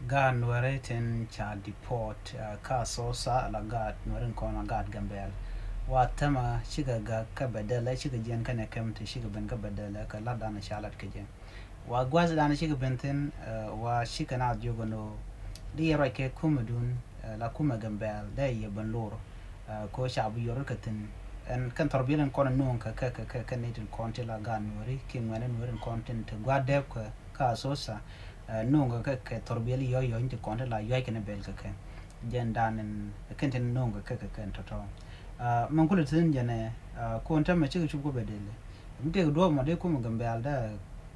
God Nueretin cha deport kaso sa la God Nuerin kona God Gambel. Watama shiga ga kabadala shiga jen kana kamta shiga ben kabadala ka ladana shalat kajen. Wa gwaza dana shiga benten wa shiga na jogo no di yara ke kumadun la kuma Gambel da ya ban loro ko shabu yorkatin en kan torbilan kona non ka netin konti la God Nueri kin wena Nuerin content gwadde ka so sa nunga ka torbiyeli yo inte konta la yo kene bel ka jen danen kenten nunga ka toto man kula tin jene konta ma chiga chugo bedele mte do mo de kuma gambe alda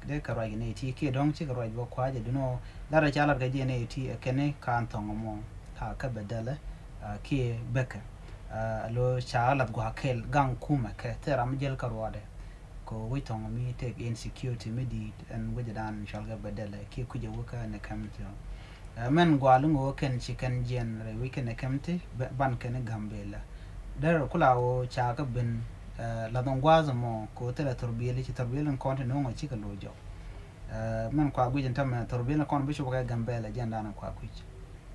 de ka roi ne ti ke dong chiga roi bo kwa je duno la ra chala ga je ne ti kene kan tongo mo ka bedele ke beka lo chala gwa kel gang kuma ka tera mjel ka rode ko witong mi take insecurity midi and wajadan shalga badala ke kuje wuka na kamti men gwalun wo ken chicken jen re weekend na kamti ban ken gambela dar kula wo chaka bin la don gwazo mo ko tela torbiyeli ci torbiyelen konti no ngo chika lojo men kwa gujin tam torbiyelen kon bisho ka gambela jenda na kwa kuj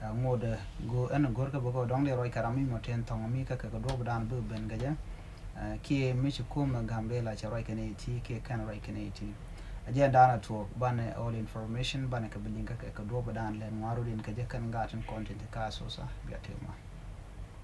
ngode go en gorka boko dong le roy karami mo ten tong mi ka do dan bu ben gaja ki mishi kuma Gambela cha right kaneti ki kan right kaneti aje dana to bane all information bane ka bilinka ka do badan len waru din ka je kan gatin content ka so sa biya tema